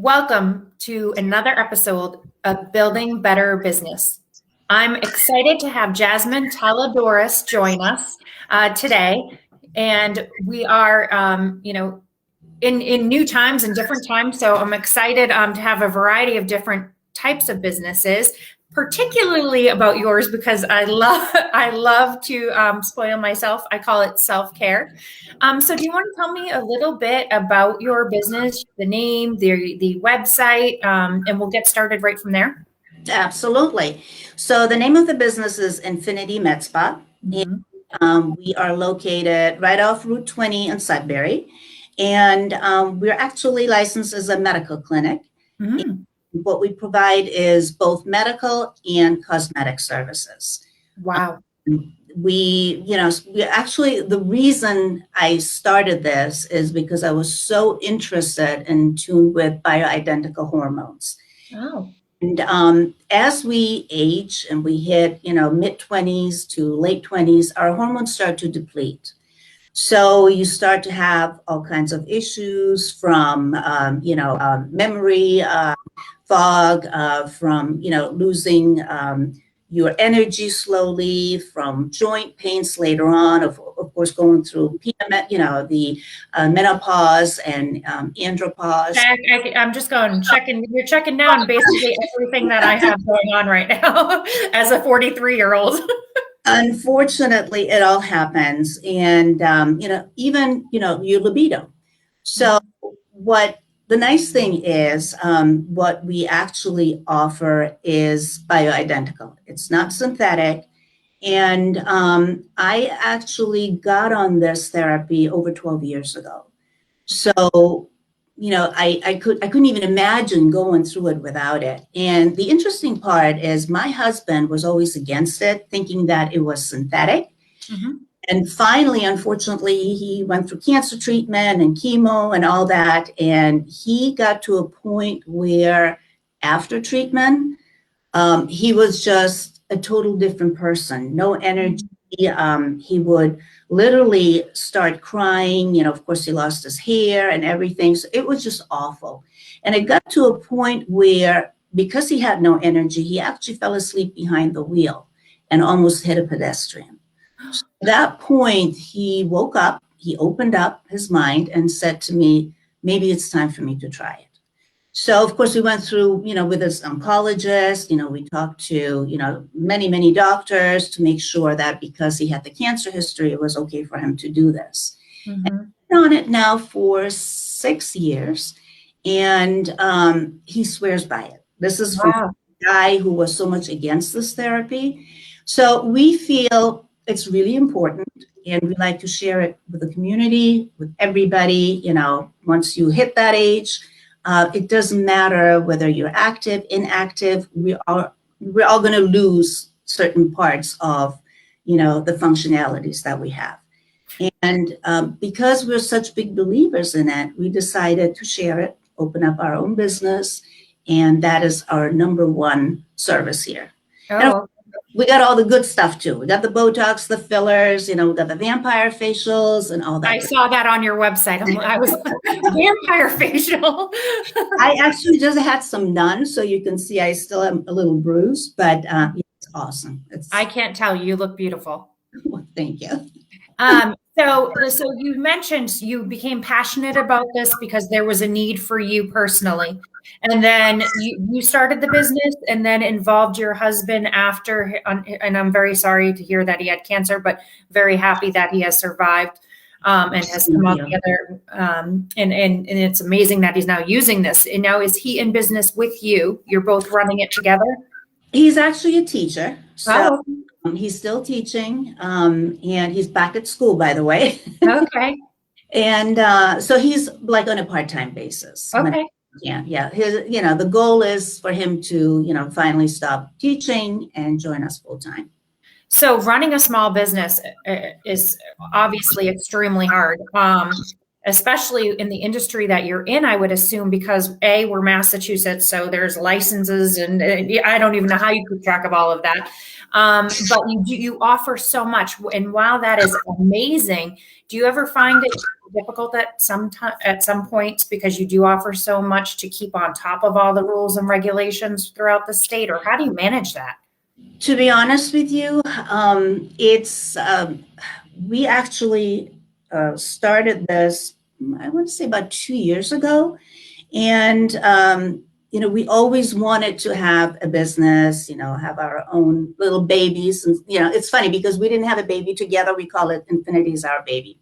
Welcome to another episode of Building Better Business. I'm excited to have Jasmin Taliadouros join us today. And we are, in new times and different times. So I'm excited to have a variety of different types of businesses, particularly about yours, because I love to spoil myself. I call it self-care. So do you want to tell me a little bit about your business, the name, the website, and we'll get started right from there? Absolutely. So the name of the business is Infinity MedSpa. Mhm. And, we are located right off Route 20 in Sudbury. And we're actually licensed as a medical clinic. Mhm. What we provide is both medical and cosmetic services. Wow. We actually, the reason I started this is because I was so interested in tune with bioidentical hormones. Oh. And as we age and we hit, mid-20s to late 20s, our hormones start to deplete. So you start to have all kinds of issues from, memory fog, from, losing your energy slowly, from joint pains later on, of course, going through PMS, the menopause and andropause. I'm just checking. You're checking down basically everything that I have going on right now as a 43-year-old. Unfortunately, it all happens, and even your libido. So, what the nice thing is, what we actually offer is bioidentical. It's not synthetic, and I actually got on this therapy over 12 years ago. So, I couldn't even imagine going through it without it. And the interesting part is my husband was always against it, thinking that it was synthetic. Mhm. And finally, unfortunately, he went through cancer treatment and chemo and all that. And he got to a point where after treatment, he was just a total different person, no energy. He would literally start crying. Of course, he lost his hair and everything. So it was just awful. And it got to a point where, because he had no energy, he actually fell asleep behind the wheel and almost hit a pedestrian. So at that point, he woke up, he opened up his mind and said to me, maybe it's time for me to try it. So, of course, we went through, with his oncologist, we talked to, many, many doctors to make sure that because he had the cancer history, it was okay for him to do this. Mhm. And he's been on it now for 6 years, and he swears by it. This is from Wow. a guy who was so much against this therapy. So we feel it's really important, and we like to share it with the community, with everybody. Once you hit that age, it doesn't matter whether you're active, inactive. We're all going to lose certain parts of, the functionalities that we have. And because we're such big believers in it, we decided to share it, open up our own business, and that is our number one service here. And Oh, we got all the good stuff too. We got the Botox, the fillers, we got the vampire facials and all that. I saw that on your website. I was vampire facial. I actually just had some done, so you can see I still am a little bruised, but it's awesome. I can't tell. You look beautiful. Well, thank you. So you mentioned you became passionate about this because there was a need for you personally. And then you started the business and then involved your husband after, and I'm very sorry to hear that he had cancer, but very happy that he has survived and has come out together. And it's amazing that he's now using this. And now is he in business with you? You're both running it together? He's actually a teacher. So Oh, he's still teaching, and he's back at school, by the way. okay. And so he's like on a part-time basis. Okay. Yeah. The goal is for him to, finally stop teaching and join us full time. So running a small business is obviously extremely hard, especially in the industry that you're in, I would assume, because we're Massachusetts, so there's licenses and I don't even know how you keep track of all of that. But you offer so much. And while that is amazing, do you ever find it difficult at some points because you do offer so much to keep on top of all the rules and regulations throughout the state, or how do you manage that? To be honest with you, we actually started this, I want to say about 2 years ago. And, we always wanted to have a business, have our own little babies. And, it's funny because we didn't have a baby together. We call it Infinity is our baby.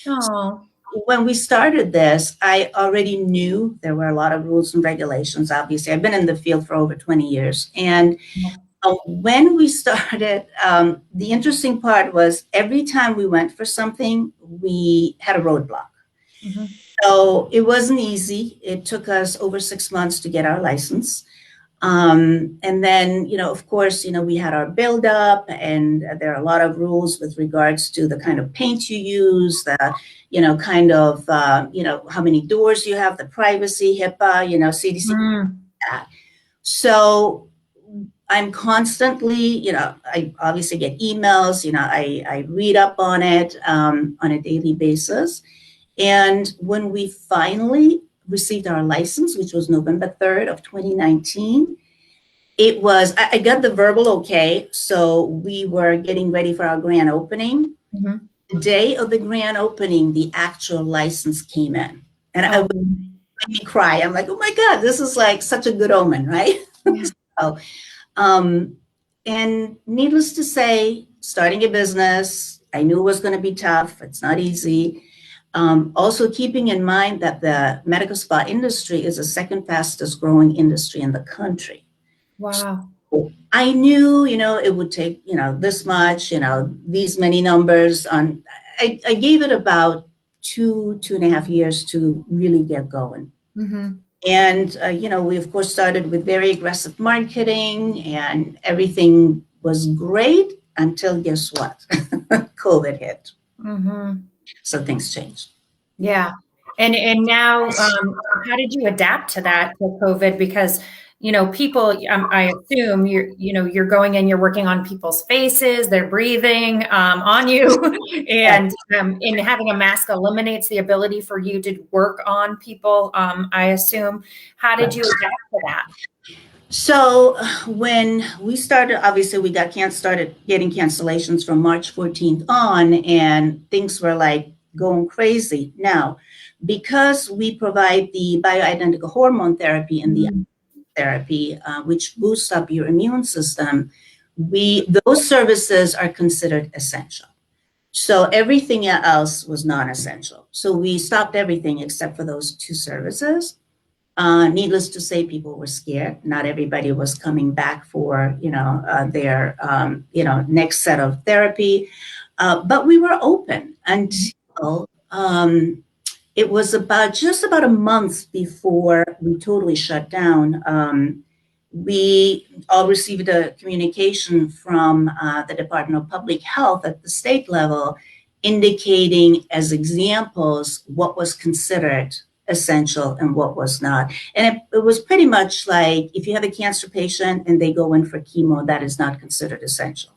Oh. When we started this, I already knew there were a lot of rules and regulations. Obviously, I've been in the field for over 20 years. And when we started, the interesting part was every time we went for something, we had a roadblock. Mm-hmm. So it wasn't easy. It took us over 6 months to get our license. And then, of course, we had our build up, and there are a lot of rules with regards to the kind of paint you use, the, how many doors you have, the privacy, HIPAA, CDC. That. So I'm constantly, I obviously get emails, I read up on it on a daily basis. And when we finally received our license, which was November 3rd of 2019, I got the verbal okay. So we were getting ready for our grand opening. Mm-hmm. The day of the grand opening, the actual license came in. And it made me cry. I'm like, oh my God, this is like such a good omen, right? Yeah. And needless to say, starting a business, I knew it was going to be tough. It's not easy. Also keeping in mind that the medical spa industry is the second fastest growing industry in the country. Wow. So I knew, it would take, this much, these many numbers on, I gave it about 2.5 years to really get going. Mm-hmm. And, we of course started with very aggressive marketing and everything was great until guess what? COVID hit. Mm-hmm. So things changed. Yeah. And now, how did you adapt to that, to COVID? Because, people, I assume you're going in, you're working on people's faces, they're breathing on you, and having a mask eliminates the ability for you to work on people. I assume. How did you adapt to that? So when we started, obviously we started getting cancellations from March 14th on, and things were like going crazy. Now, because we provide the bioidentical hormone therapy and the therapy, which boosts up your immune system, those services are considered essential. So everything else was non-essential. So we stopped everything except for those two services. Needless to say, people were scared. Not everybody was coming back for, their, next set of therapy. But we were open until it was just about a month before we totally shut down. We all received a communication from the Department of Public Health at the state level indicating as examples what was considered essential and what was not. And it was pretty much like if you have a cancer patient and they go in for chemo, that is not considered essential.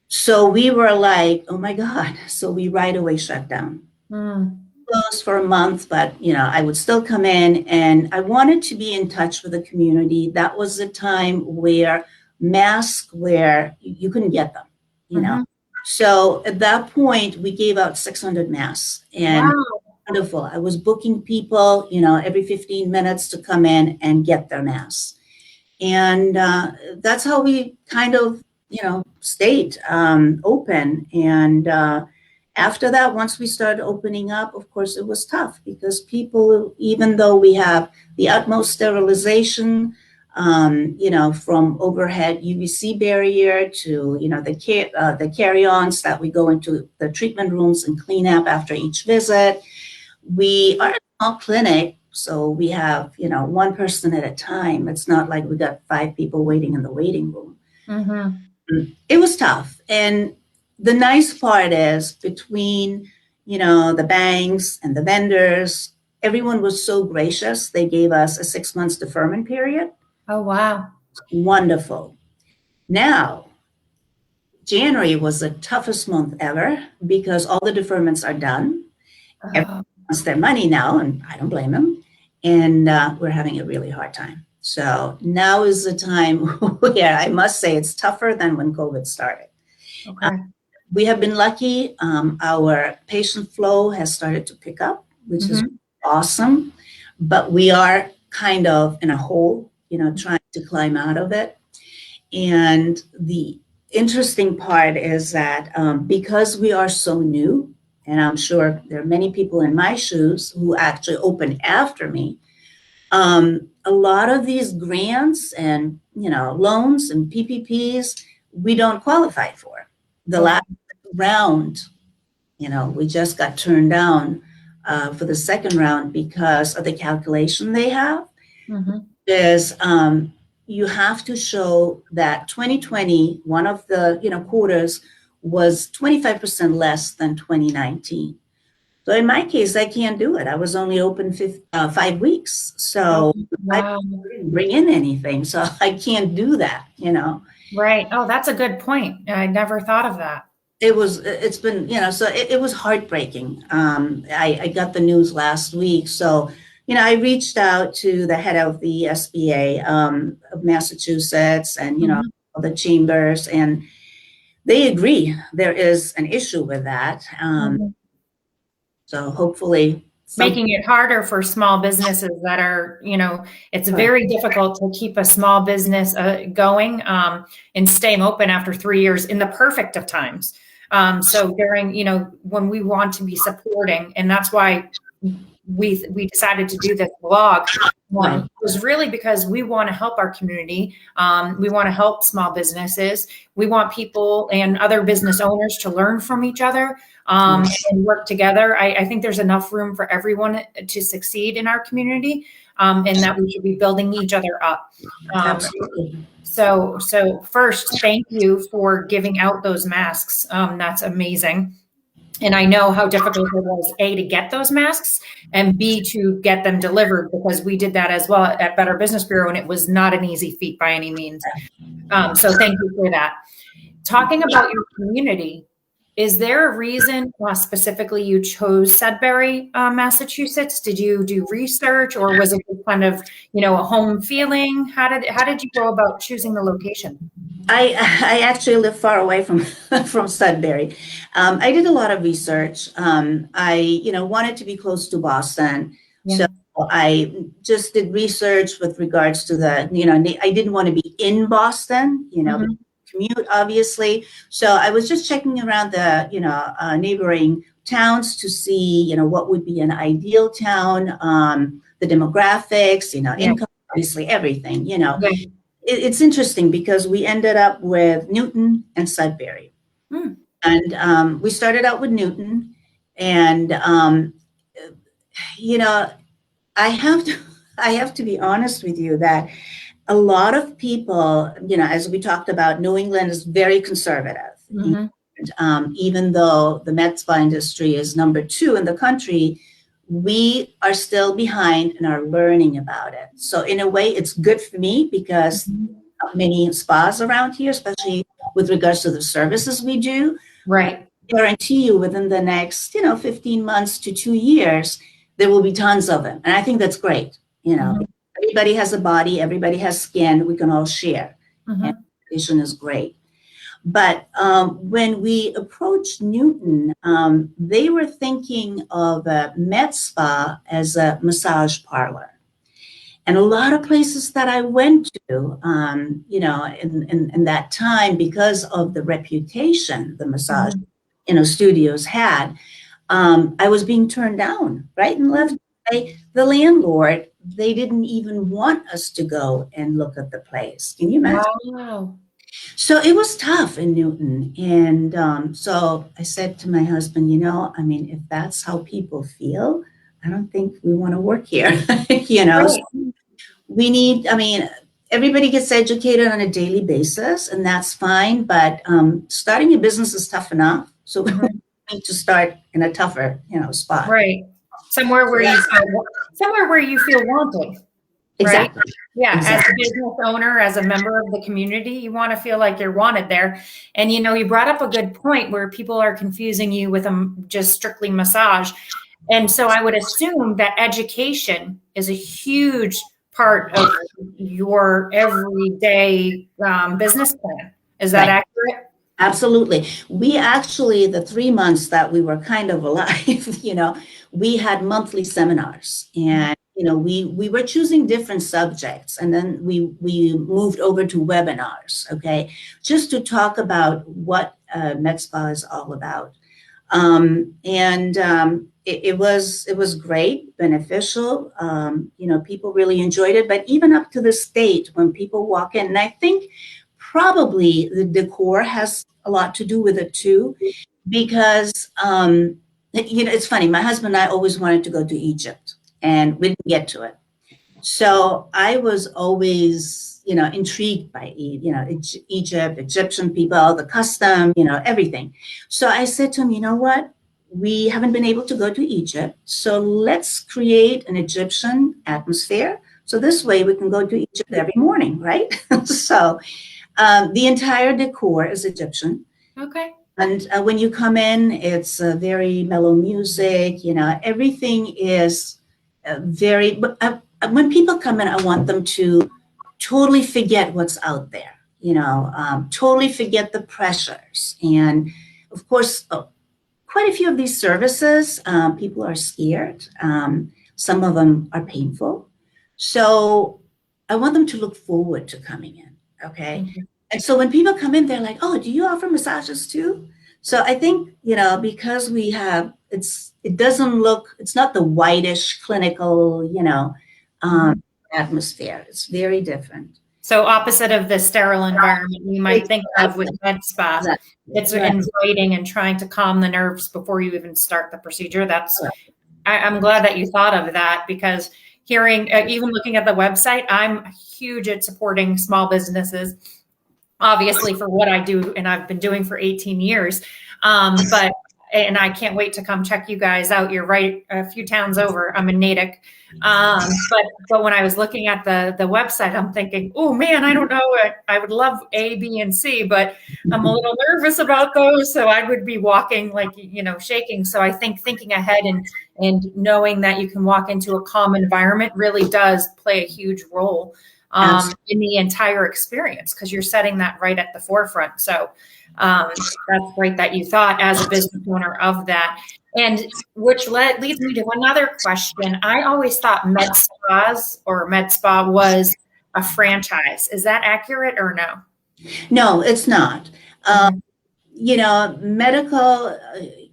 So we were like, oh my God. So we right away shut down. Closed for a month, but I would still come in and I wanted to be in touch with the community. That was the time where masks you couldn't get them, So at that point we gave out 600 masks and wonderful. I was booking people, every 15 minutes to come in and get their masks. And that's how we kind of, stayed open. And after that, once we started opening up, of course, it was tough because people, even though we have the utmost sterilization, from overhead UVC barrier to, the carry-ons that we go into the treatment rooms and clean up after each visit. We are a small clinic, so we have, one person at a time. It's not like we got 5 people waiting in the waiting room. It was tough. And the nice part is between, the banks and the vendors, everyone was so gracious. They gave us a 6 months deferment period. Oh, wow. Wonderful. Now, January was the toughest month ever because all the deferments are done. Oh, wants their money now, and I don't blame them. And we're having a really hard time. So now is the time where I must say it's tougher than when COVID started. okay. We have been lucky. Our patient flow has started to pick up, which is awesome. But we are kind of in a hole, trying to climb out of it. And the interesting part is that because we are so new, and I'm sure there are many people in my shoes who actually opened after me, a lot of these grants and loans and PPPs we don't qualify for. The last round, we just got turned down for the second round because of the calculation they have. Is you have to show that 2020, one of the quarters, was 25% less than 2019. So in my case, I can't do it. I was only open 5 weeks, so Wow. I didn't bring in anything, so I can't do that. Right. Oh, that's a good point. I never thought of that. It's been, so it was heartbreaking. I got the news last week, so I reached out to the head of the SBA of Massachusetts and the chambers, and they agree there is an issue with that. So hopefully, Making it harder for small businesses that are, it's very difficult to keep a small business going and staying open after 3 years in the perfect of times. So during, when we want to be supporting, and that's why we decided to do this blog, was really because we want to help our community. We want to help small businesses. We want people and other business owners to learn from each other and work together. I think there's enough room for everyone to succeed in our community, and that we should be building each other up. Absolutely. So first, thank you for giving out those masks. That's amazing. And I know how difficult it was, A, to get those masks, and B, to get them delivered, because we did that as well at Better Business Bureau, and it was not an easy feat by any means. So thank you for that. Talking about your community, is there a reason specifically you chose Sudbury, Massachusetts? Did you do research, or was it just kind of, a home feeling? How did you go about choosing the location? I actually live far away from from Sudbury. I did a lot of research. I wanted to be close to Boston, so I just did research with regards to the I didn't want to be in Boston, commute obviously. So I was just checking around the neighboring towns to see what would be an ideal town, the demographics, income, obviously everything, It's interesting because we ended up with Newton and Sudbury. And we started out with Newton. And, I have to be honest with you that a lot of people, as we talked about, New England is very conservative. And, even though the med spa industry is number 2 in the country, we are still behind and are learning about it. So in a way, it's good for me because many spas around here, especially with regards to the services we do. Right. I guarantee you within the next, 15 months to 2 years, there will be tons of them. And I think that's great. Everybody has a body, everybody has skin, we can all share. And vision is great. But when we approached Newton, they were thinking of a med spa as a massage parlor. And a lot of places that I went to, in that time, because of the reputation the massage, studios had, I was being turned down right and left. The landlord, they didn't even want us to go and look at the place. Can you imagine? Wow. So it was tough in Newton. And so I said to my husband, if that's how people feel, I don't think we want to work here. So we need, everybody gets educated on a daily basis, and that's fine. But starting a business is tough enough. So we need to start in a tougher, spot. Right. Somewhere where you feel wanted. Exactly. Right? Yeah. Exactly. As a business owner, as a member of the community, you want to feel like you're wanted there. And, you brought up a good point where people are confusing you with just strictly massage. And so I would assume that education is a huge part of your everyday business plan. Is that Right. accurate? Absolutely. We actually, the 3 months that we were kind of alive, we had monthly seminars, and we were choosing different subjects, and then we moved over to webinars, okay, just to talk about what Med Spa is all about. It was great, beneficial. People really enjoyed it, but even up to this date, when people walk in, and I think probably the decor has a lot to do with it too, because it's funny. My husband and I always wanted to go to Egypt, and we didn't get to it. So I was always, intrigued by, Egypt, Egyptian people, the custom, everything. So I said to him, you know what? We haven't been able to go to Egypt, so let's create an Egyptian atmosphere. So this way we can go to Egypt every morning, right? So the entire decor is Egyptian. Okay. And when you come in, it's very mellow music. Everything is very. But when people come in, I want them to totally forget what's out there. Totally forget the pressures. And of course, quite a few of these services, people are scared. Some of them are painful. So I want them to look forward to coming in. Okay. Mm-hmm. And so when people come in, they're like, oh, do you offer massages too? So I think, because we have, it doesn't look, it's not the whitish clinical, atmosphere. It's very different. So opposite of the sterile environment you might think of with med spa, it's Right. inviting and trying to calm the nerves before you even start the procedure. I'm glad that you thought of that, because hearing, even looking at the website, I'm huge at supporting small businesses, obviously for what I do and I've been doing for 18 years. And I can't wait to come check you guys out. You're right a few towns over. I'm in Natick. But when I was looking at the website, I'm thinking, oh man, I don't know. I would love A, B, and C, but I'm a little nervous about those. So I would be walking like, shaking. So I think thinking ahead and knowing that you can walk into a calm environment really does play a huge role in the entire experience, because you're setting that right at the forefront. So that's great that you thought as a business owner of that. And which leads me to another question. I always thought med spa was a franchise. Is that accurate or no? No, it's not. Medical,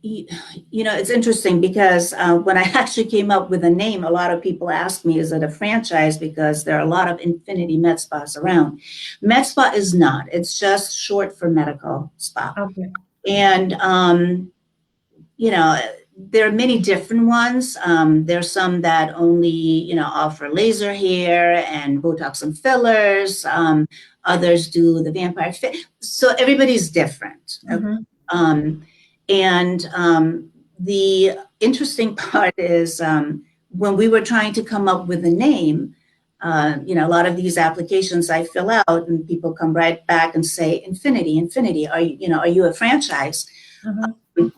it's interesting because when I actually came up with a name, a lot of people ask me, is it a franchise? Because there are a lot of Infinity MedSpas around. MedSpa is not. It's just short for medical spa. Okay. And, there are many different ones. There's some that only, offer laser hair and Botox and fillers. Others do the vampire fit. So everybody's different. Mm-hmm. The interesting part is when we were trying to come up with a name, a lot of these applications I fill out and people come right back and say, Infinity, are you a franchise? Mm-hmm.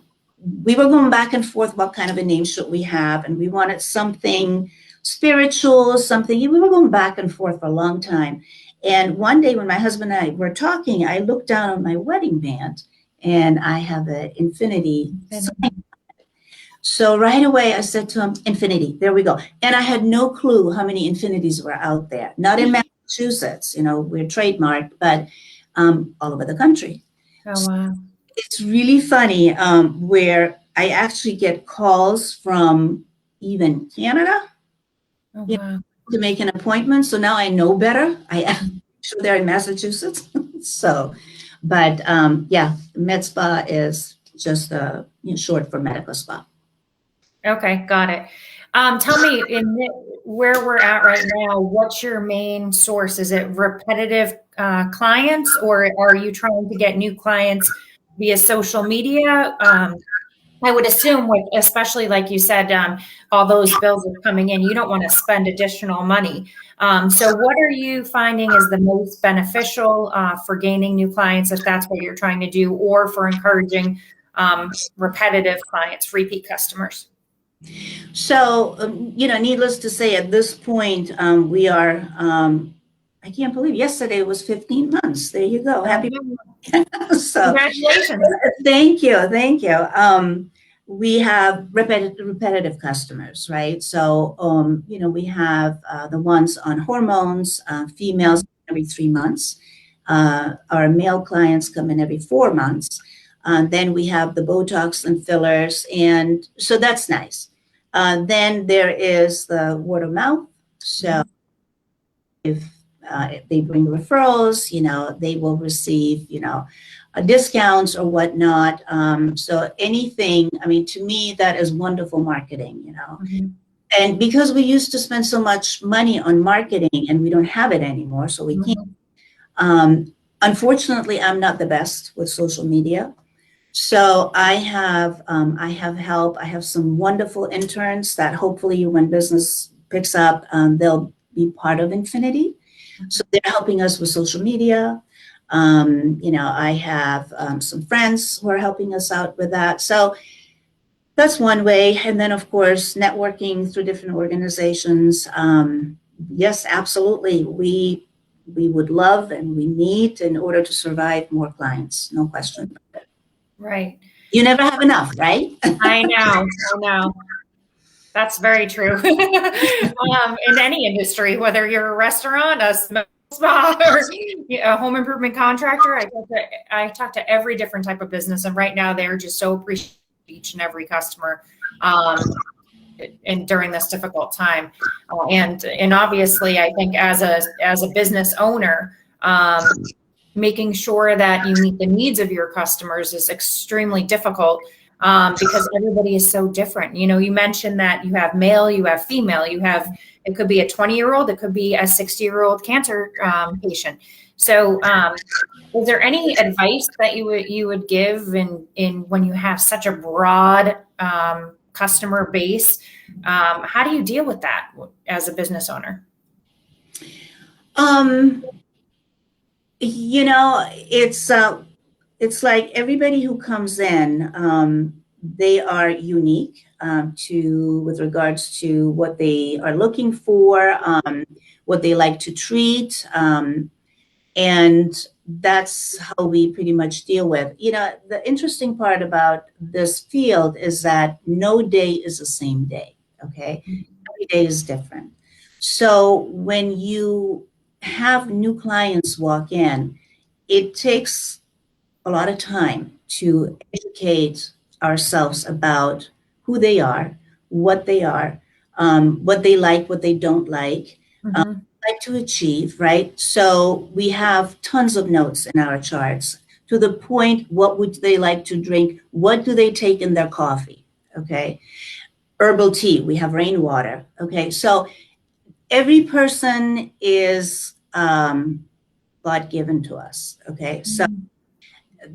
We were going back and forth, what kind of a name should we have? And we wanted something spiritual, we were going back and forth for a long time. And one day when my husband and I were talking, I looked down on my wedding band and I have an Infinity sign. So right away I said to him, Infinity, there we go. And I had no clue how many Infinities were out there. Not in Massachusetts, we're trademarked, but all over the country. Oh, wow. It's really funny where I actually get calls from even Canada to make an appointment. So now I know better. I am sure they're in Massachusetts. But med spa is just short for medical spa. Okay, got it. Tell me, where we're at right now, what's your main source? Is it repetitive clients, or are you trying to get new clients via social media? I would assume, especially like you said, all those bills are coming in, you don't want to spend additional money. So what are you finding is the most beneficial for gaining new clients, if that's what you're trying to do, or for encouraging repetitive clients, repeat customers? So, needless to say, at this point, we are, I can't believe yesterday was 15 months. There you go. Happy. So, Congratulations. thank you. Thank you. We have repetitive customers, right? So, we have the ones on hormones, females every 3 months. Our male clients come in every 4 months. Then we have the Botox and fillers. And so that's nice. Then there is the word of mouth. So if they bring referrals, they will receive, discounts or whatnot. So anything, I mean, to me, that is wonderful marketing. And because we used to spend so much money on marketing and we don't have it anymore, so we can't. Unfortunately, I'm not the best with social media. So I have help. I have some wonderful interns that hopefully when business picks up, they'll be part of Infinity. So they're helping us with social media. I have some friends who are helping us out with that. So that's one way. And then, of course, networking through different organizations. Yes, absolutely. We would love and we need in order to survive more clients. No question. Right. You never have enough, right? I know. That's very true. In any industry, whether you're a restaurant, a spa, or a home improvement contractor, I talk to every different type of business, and right now they're just so appreciative of each and every customer, and during this difficult time. And obviously, I think as a business owner, making sure that you meet the needs of your customers is extremely difficult. Because everybody is so different. You mentioned that you have male, you have female, it could be a 20-year-old, it could be a 60-year-old cancer patient. So is there any advice that you would give in when you have such a broad customer base? How do you deal with that as a business owner? It's like everybody who comes in, they are unique with regards to what they are looking for, what they like to treat, and that's how we pretty much deal with. The interesting part about this field is that no day is the same day. Okay, every day is different. So when you have new clients walk in, it takes a lot of time to educate ourselves about who they are, what they like, what they don't like, like to achieve, right? So we have tons of notes in our charts to the point, what would they like to drink? What do they take in their coffee? Okay. Herbal tea, we have rainwater. Okay. So every person is God-given to us. Okay. So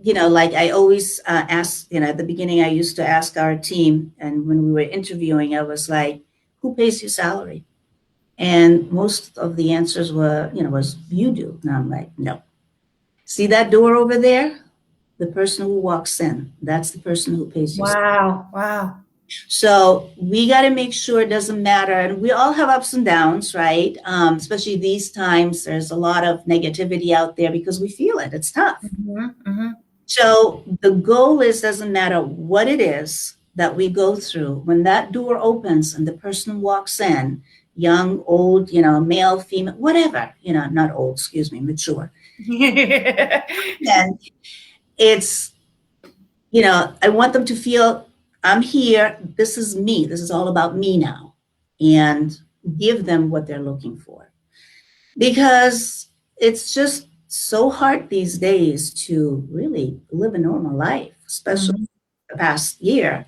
like I always ask, at the beginning, I used to ask our team, and when we were interviewing, I was like, who pays your salary? And most of the answers were, was you do. And I'm like, no. See that door over there? The person who walks in, that's the person who pays your salary. Wow. So we got to make sure it doesn't matter. And we all have ups and downs, right? Especially these times, there's a lot of negativity out there because we feel it. It's tough. So the goal doesn't matter what it is that we go through. When that door opens and the person walks in, young, old, male, female, whatever, not old, excuse me, mature. And it's, I want them to feel I'm here. This is me. This is all about me now, and give them what they're looking for, because it's just so hard these days to really live a normal life, especially the past year,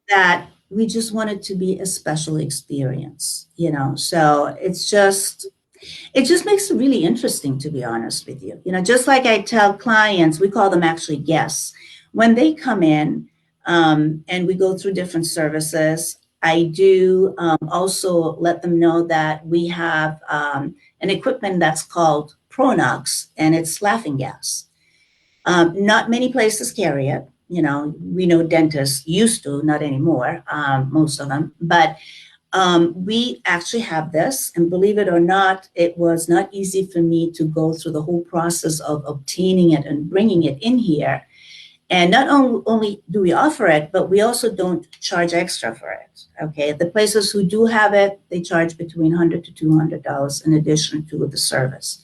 that we just want it to be a special experience, so it just makes it really interesting, to be honest with you. Just like I tell clients, we call them actually guests, when they come in, and we go through different services. I do also let them know that we have an equipment that's called Pronox, and it's laughing gas. Not many places carry it. we know dentists used to, not anymore, most of them, but we actually have this, and believe it or not, it was not easy for me to go through the whole process of obtaining it and bringing it in here. And not only do we offer it, but we also don't charge extra for it. Okay, the places who do have it, they charge between $100 to $200 in addition to the service.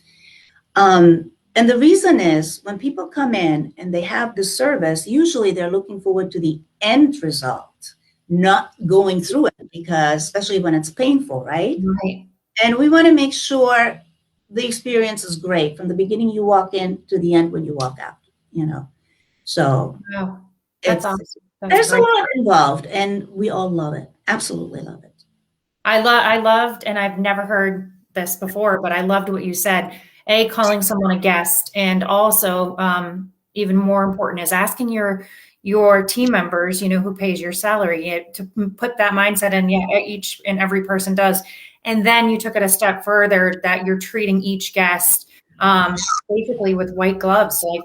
And the reason is when people come in and they have the service, usually they're looking forward to the end result, not going through it, because especially when it's painful, right? Right. And we want to make sure the experience is great from the beginning you walk in to the end when you walk out, So Wow. That's awesome. There's a lot involved, and we all love it. Absolutely love it. I loved, and I've never heard this before, but I loved what you said. Calling someone a guest, and also even more important is asking your team members, who pays your salary, to put that mindset in. Yeah, each and every person does. And then you took it a step further that you're treating each guest basically with white gloves. Like,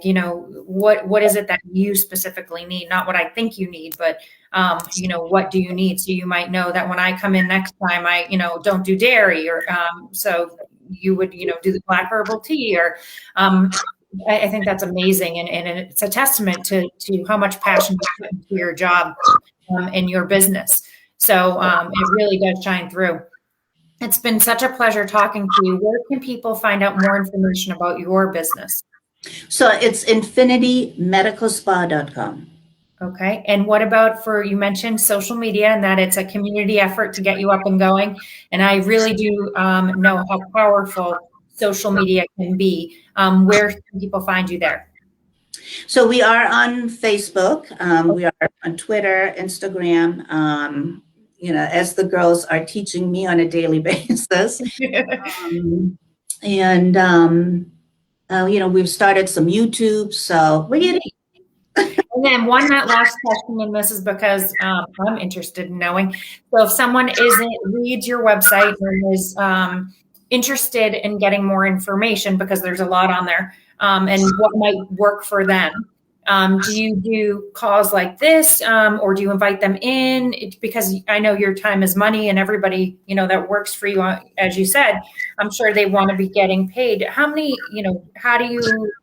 what is it that you specifically need? Not what I think you need, but what do you need? So you might know that when I come in next time, I, don't do dairy, or so you would, do the black herbal tea, or I think that's amazing. And it's a testament to how much passion you put into your job and your business. So it really does shine through. It's been such a pleasure talking to you. Where can people find out more information about your business? So it's infinitymedicalspa.com. Okay. And what about you mentioned social media, and that it's a community effort to get you up and going. And I really do know how powerful social media can be. Where can people find you there? So we are on Facebook. We are on Twitter, Instagram, as the girls are teaching me on a daily basis. We've started some YouTube, so we're getting. And then last question, and this is because I'm interested in knowing. So if someone reads your website and is interested in getting more information, because there's a lot on there, and what might work for them, do you do calls like this, or do you invite them in? Because I know your time is money, and everybody, that works for you, as you said, I'm sure they want to be getting paid. How do you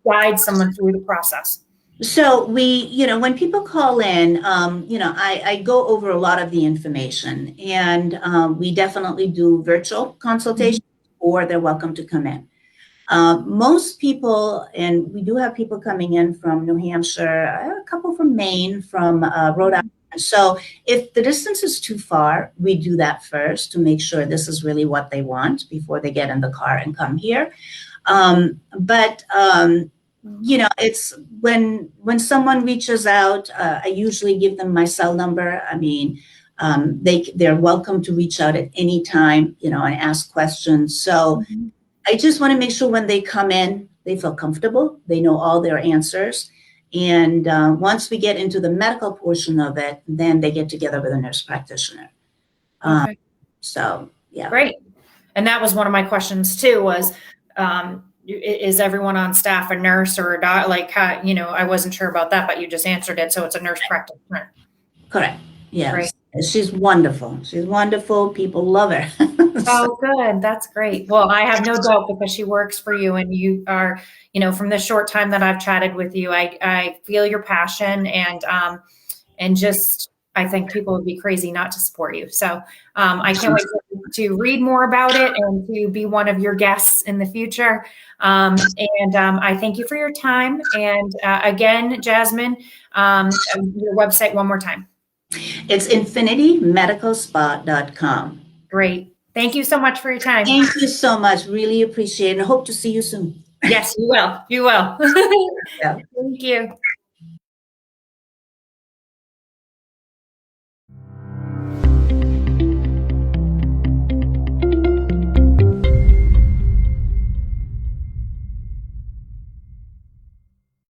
guide someone through the process? So when people call in, I go over a lot of the information, and we definitely do virtual consultations, or they're welcome to come in. Most people, and we do have people coming in from New Hampshire, I have a couple from Maine, from Rhode Island. So if the distance is too far, we do that first to make sure this is really what they want before they get in the car and come here. It's when someone reaches out, I usually give them my cell number. I mean, they're welcome to reach out at any time, and ask questions. So I just want to make sure when they come in, they feel comfortable, they know all their answers. And once we get into the medical portion of it, then they get together with a nurse practitioner. Okay. So, yeah. Great. And that was one of my questions too, was, is everyone on staff a nurse or a doc? Like, how, I wasn't sure about that, but you just answered it. So it's a nurse practitioner. Correct. Yes. Great. She's wonderful. She's wonderful. People love her. Oh, good. That's great. Well, I have no doubt, because she works for you, and you are, from the short time that I've chatted with you, I feel your passion, and just, I think people would be crazy not to support you. So I can't wait to read more about it and to be one of your guests in the future. I thank you for your time. And again, Jasmin, your website one more time. It's infinitymedicalspa.com. Great. Thank you so much for your time. Thank you so much. Really appreciate it. And I hope to see you soon. Yes, you will. You will. Yeah. Thank you.